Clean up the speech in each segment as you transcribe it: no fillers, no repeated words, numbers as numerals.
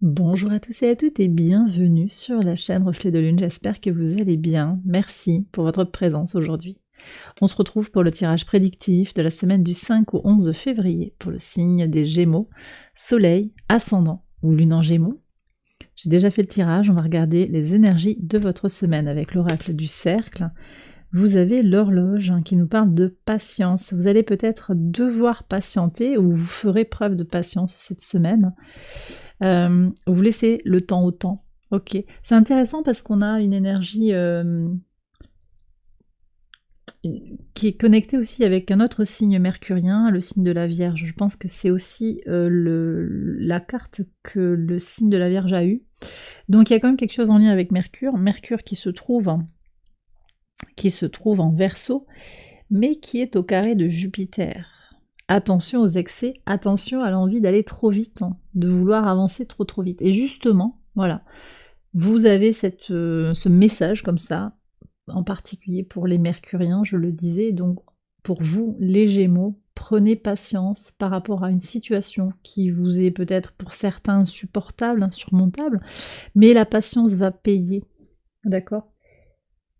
Bonjour à tous et à toutes et bienvenue sur la chaîne Reflet de Lune, j'espère que vous allez bien. Merci pour votre présence aujourd'hui. On se retrouve pour le tirage prédictif de la semaine du 5 au 11 février pour le signe des Gémeaux, Soleil, Ascendant ou Lune en Gémeaux. J'ai déjà fait le tirage, on va regarder les énergies de votre semaine avec l'oracle du cercle. Vous avez l'horloge qui nous parle de patience. Vous allez peut-être devoir patienter ou vous ferez preuve de patience cette semaine. Vous laissez le temps au temps. Ok, c'est intéressant parce qu'on a une énergie qui est connectée aussi avec un autre signe mercurien, le signe de la Vierge. Je pense que c'est aussi la carte que le signe de la Vierge a eue. Donc il y a quand même quelque chose en lien avec Mercure. Mercure qui se trouve en Verseau, mais qui est au carré de Jupiter. Attention aux excès, attention à l'envie d'aller trop vite, de vouloir avancer trop vite. Et justement, voilà, vous avez ce message comme ça, en particulier pour les Mercuriens, je le disais, donc pour vous, les Gémeaux, prenez patience par rapport à une situation qui vous est peut-être pour certains insupportable, insurmontable, mais la patience va payer, d'accord ?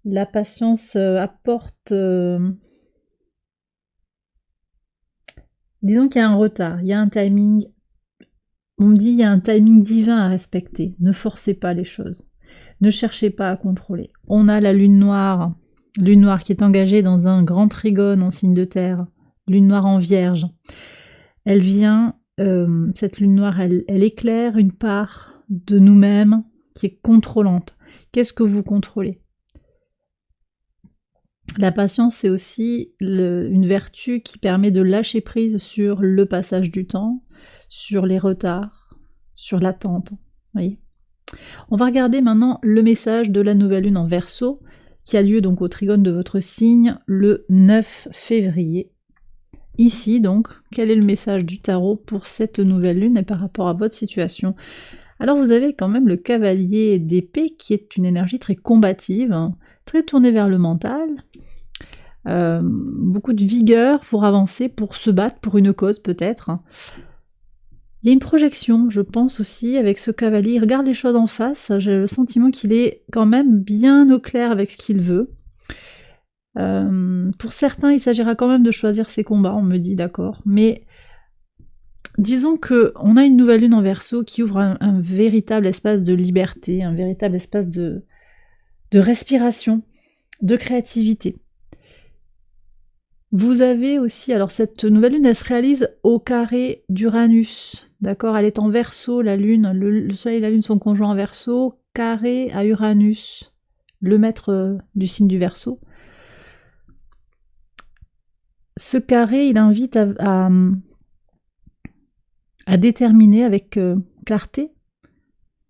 La patience apporte... disons qu'il y a un retard, il y a un timing, on me dit il y a un timing divin à respecter, ne forcez pas les choses, ne cherchez pas à contrôler. On a la lune noire qui est engagée dans un grand trigone en signe de terre, lune noire en Vierge. Elle vient, cette lune noire, elle éclaire une part de nous-mêmes qui est contrôlante. Qu'est-ce que vous contrôlez ? La patience, c'est aussi une vertu qui permet de lâcher prise sur le passage du temps, sur les retards, sur l'attente. Voyez. On va regarder maintenant le message de la nouvelle lune en Verseau, qui a lieu donc au trigone de votre signe le 9 février. Ici donc, quel est le message du tarot pour cette nouvelle lune et par rapport à votre situation ? Alors vous avez quand même le cavalier d'épée qui est une énergie très combative, très tournée vers le mental, beaucoup de vigueur pour avancer, pour se battre pour une cause peut-être. Il y a une projection, je pense aussi, avec ce cavalier. Il regarde les choses en face, j'ai le sentiment qu'il est quand même bien au clair avec ce qu'il veut. Pour certains, il s'agira quand même de choisir ses combats, on me dit d'accord, mais disons qu'on a une nouvelle lune en Verseau qui ouvre un véritable espace de liberté, un véritable espace de respiration, de créativité. Vous avez aussi, alors cette nouvelle lune, elle se réalise au carré d'Uranus, d'accord ? Elle est en Verseau, la lune, le soleil et la lune sont conjoints en Verseau, carré à Uranus, le maître du signe du Verseau. Ce carré, il invite à déterminer avec clarté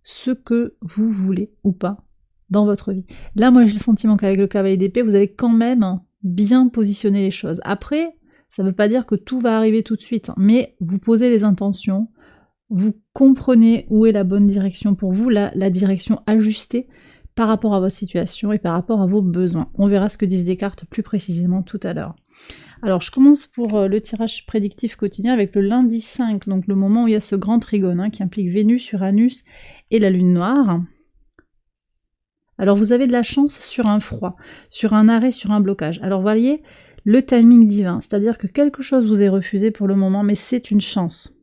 ce que vous voulez ou pas dans votre vie. Là, moi, j'ai le sentiment qu'avec le cavalier d'épée, vous avez quand même bien positionner les choses. Après, ça ne veut pas dire que tout va arriver tout de suite, mais vous posez les intentions, vous comprenez où est la bonne direction pour vous, la direction ajustée par rapport à votre situation et par rapport à vos besoins. On verra ce que disent les cartes plus précisément tout à l'heure. Alors, je commence pour le tirage prédictif quotidien avec le lundi 5, donc le moment où il y a ce grand trigone qui implique Vénus, Uranus et la lune noire. Alors vous avez de la chance sur un froid, sur un arrêt, sur un blocage. Alors voyez, le timing divin, c'est-à-dire que quelque chose vous est refusé pour le moment, mais c'est une chance.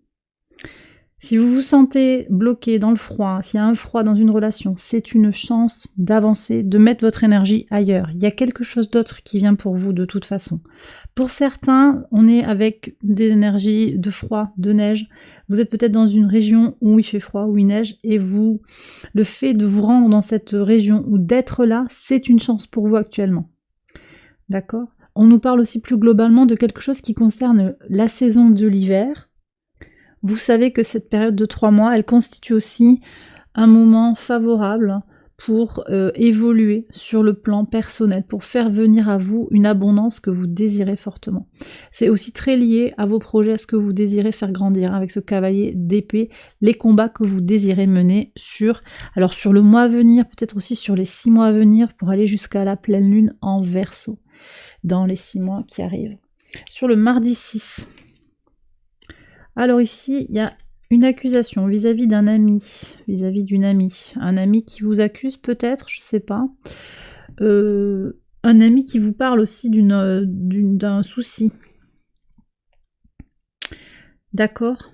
Si vous vous sentez bloqué dans le froid, s'il y a un froid dans une relation, c'est une chance d'avancer, de mettre votre énergie ailleurs. Il y a quelque chose d'autre qui vient pour vous de toute façon. Pour certains, on est avec des énergies de froid, de neige. Vous êtes peut-être dans une région où il fait froid, où il neige, et le fait de vous rendre dans cette région ou d'être là, c'est une chance pour vous actuellement. D'accord ? On nous parle aussi plus globalement de quelque chose qui concerne la saison de l'hiver. Vous savez que cette période de 3 mois, elle constitue aussi un moment favorable pour évoluer sur le plan personnel, pour faire venir à vous une abondance que vous désirez fortement. C'est aussi très lié à vos projets, à ce que vous désirez faire grandir, avec ce cavalier d'épée, les combats que vous désirez mener sur le mois à venir, peut-être aussi sur les 6 mois à venir, pour aller jusqu'à la pleine lune en Verseau, dans les 6 mois qui arrivent. Sur le mardi 6, alors ici, il y a Une accusation vis-à-vis d'un ami, vis-à-vis d'une amie. Un ami qui vous accuse peut-être, je sais pas. Un ami qui vous parle aussi d'un souci. D'accord.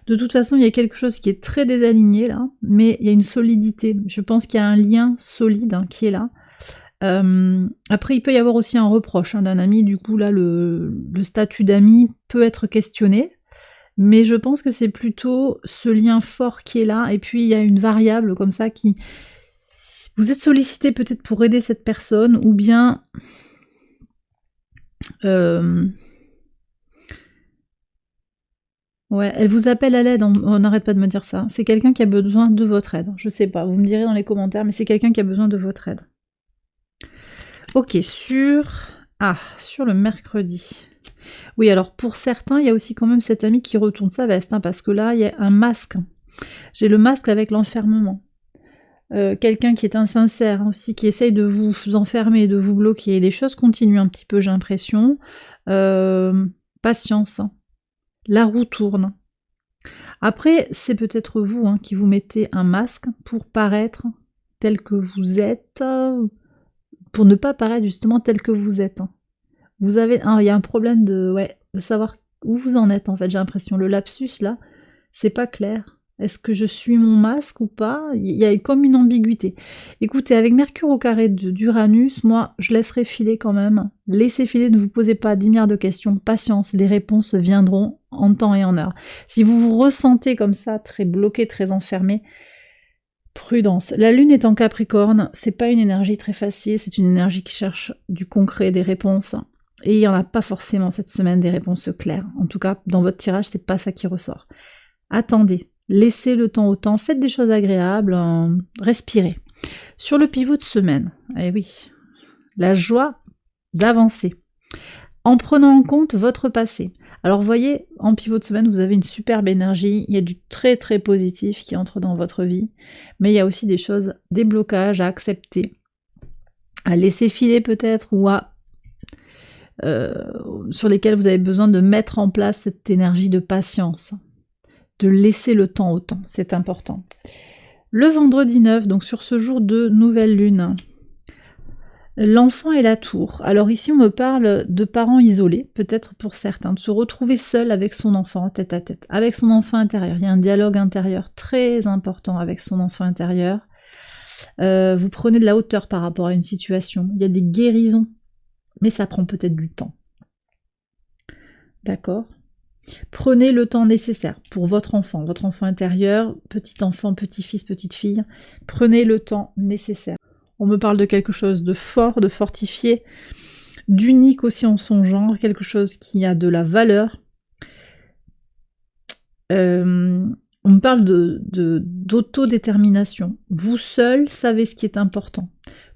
De toute façon, il y a quelque chose qui est très désaligné là, mais il y a une solidité. Je pense qu'il y a un lien solide qui est là. Après, il peut y avoir aussi un reproche d'un ami. Du coup, là, le statut d'ami peut être questionné. Mais je pense que c'est plutôt ce lien fort qui est là. Et puis, il y a une variable comme ça qui... Vous êtes sollicité peut-être pour aider cette personne, ou bien... Ouais, elle vous appelle à l'aide, on n'arrête pas de me dire ça. C'est quelqu'un qui a besoin de votre aide. Je sais pas, vous me direz dans les commentaires, mais c'est quelqu'un qui a besoin de votre aide. Ok, sur le mercredi. Oui, alors pour certains, il y a aussi quand même cet ami qui retourne sa veste, parce que là, il y a un masque. J'ai le masque avec l'enfermement. Quelqu'un qui est insincère aussi, qui essaye de vous enfermer, de vous bloquer. Les choses continuent un petit peu, j'ai l'impression. Patience. La roue tourne. Après, c'est peut-être vous qui vous mettez un masque pour paraître tel que vous êtes, pour ne pas paraître justement tel que vous êtes. Vous avez, il y a un problème de savoir où vous en êtes en fait, j'ai l'impression. Le lapsus là, c'est pas clair. Est-ce que je suis mon masque ou pas? Il y a comme une ambiguïté. Écoutez, avec Mercure au carré d'Uranus, moi, je laisserai filer quand même. Laissez filer, ne vous posez pas 10 milliards de questions. Patience, les réponses viendront en temps et en heure. Si vous vous ressentez comme ça, très bloqué, très enfermé, prudence. La Lune est en Capricorne, c'est pas une énergie très facile, c'est une énergie qui cherche du concret, des réponses. Et il n'y en a pas forcément cette semaine des réponses claires. En tout cas, dans votre tirage, c'est pas ça qui ressort. Attendez. Laissez le temps au temps, faites des choses agréables, respirez. Sur le pivot de semaine, eh oui, la joie d'avancer, en prenant en compte votre passé. Alors vous voyez, en pivot de semaine, vous avez une superbe énergie, il y a du très très positif qui entre dans votre vie, mais il y a aussi des choses, des blocages à accepter, à laisser filer peut-être, ou sur lesquels vous avez besoin de mettre en place cette énergie de patience. De laisser le temps au temps, c'est important. Le vendredi 9, donc sur ce jour de nouvelle lune, l'enfant et la tour. Alors ici on me parle de parents isolés, peut-être pour certains, de se retrouver seul avec son enfant, tête à tête, avec son enfant intérieur. Il y a un dialogue intérieur très important avec son enfant intérieur. Vous prenez de la hauteur par rapport à une situation, il y a des guérisons, mais ça prend peut-être du temps. D'accord ? Prenez le temps nécessaire pour votre enfant intérieur, petit enfant, petit-fils, petite-fille. Prenez le temps nécessaire. On me parle de quelque chose de fort, de fortifié, d'unique aussi en son genre, quelque chose qui a de la valeur. On me parle d'autodétermination. Vous seul savez ce qui est important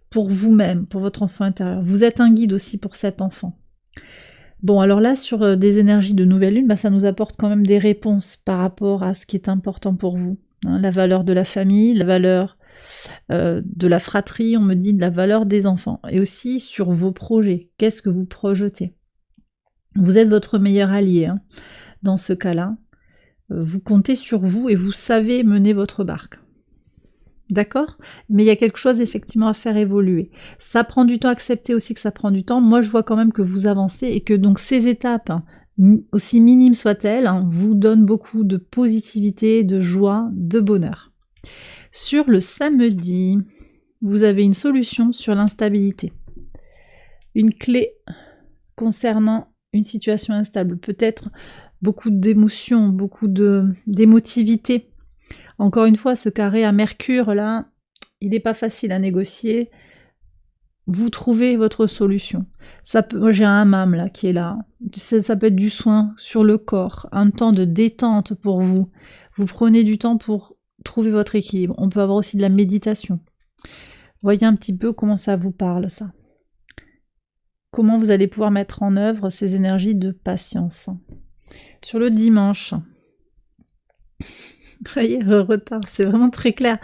pour vous-même, pour votre enfant intérieur. Vous êtes un guide aussi pour cet enfant. Bon, alors là, sur des énergies de nouvelle lune, ça nous apporte quand même des réponses par rapport à ce qui est important pour vous. La valeur de la famille, la valeur de la fratrie, on me dit de la valeur des enfants. Et aussi sur vos projets, qu'est-ce que vous projetez? Vous êtes votre meilleur allié dans ce cas-là. Vous comptez sur vous et vous savez mener votre barque. D'accord? Mais il y a quelque chose effectivement à faire évoluer. Ça prend du temps, accepter aussi que ça prend du temps. Moi je vois quand même que vous avancez et que donc ces étapes, aussi minimes soient-elles, vous donnent beaucoup de positivité, de joie, de bonheur. Sur le samedi, vous avez une solution sur l'instabilité. Une clé concernant une situation instable. Peut-être beaucoup d'émotions, beaucoup d'émotivité. Encore une fois, ce carré à Mercure, là, il n'est pas facile à négocier. Vous trouvez votre solution. Moi, j'ai un hammam, là, qui est là. Ça peut être du soin sur le corps, un temps de détente pour vous. Vous prenez du temps pour trouver votre équilibre. On peut avoir aussi de la méditation. Voyez un petit peu comment ça vous parle, ça. Comment vous allez pouvoir mettre en œuvre ces énergies de patience. Sur le dimanche... Vous voyez, le retard, c'est vraiment très clair.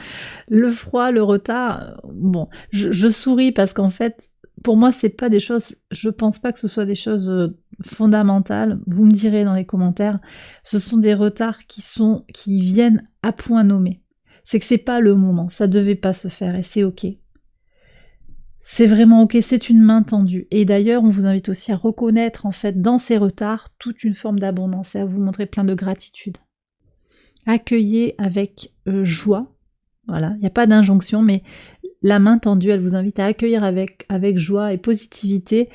Le froid, le retard, bon, je souris parce qu'en fait, pour moi, c'est pas des choses, je pense pas que ce soit des choses fondamentales. Vous me direz dans les commentaires, ce sont des retards qui viennent à point nommé. C'est que c'est pas le moment, ça devait pas se faire et c'est ok. C'est vraiment ok, c'est une main tendue. Et d'ailleurs, on vous invite aussi à reconnaître en fait dans ces retards toute une forme d'abondance et à vous montrer plein de gratitude. Accueillez avec joie. Voilà, il n'y a pas d'injonction, mais la main tendue, elle vous invite à accueillir avec joie et positivité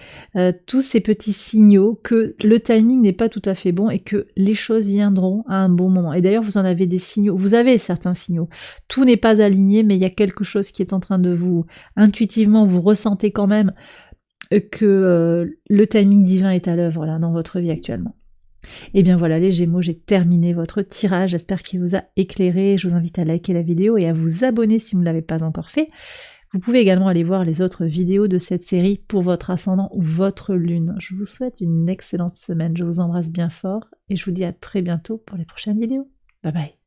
tous ces petits signaux que le timing n'est pas tout à fait bon et que les choses viendront à un bon moment. Et d'ailleurs, vous en avez des signaux, vous avez certains signaux. Tout n'est pas aligné, mais il y a quelque chose qui est en train de vous, intuitivement, vous ressentez quand même que le timing divin est à l'œuvre là, dans votre vie actuellement. Et bien voilà les Gémeaux, j'ai terminé votre tirage, j'espère qu'il vous a éclairé, je vous invite à liker la vidéo et à vous abonner si vous ne l'avez pas encore fait. Vous pouvez également aller voir les autres vidéos de cette série pour votre ascendant ou votre lune. Je vous souhaite une excellente semaine, je vous embrasse bien fort et je vous dis à très bientôt pour les prochaines vidéos. Bye bye.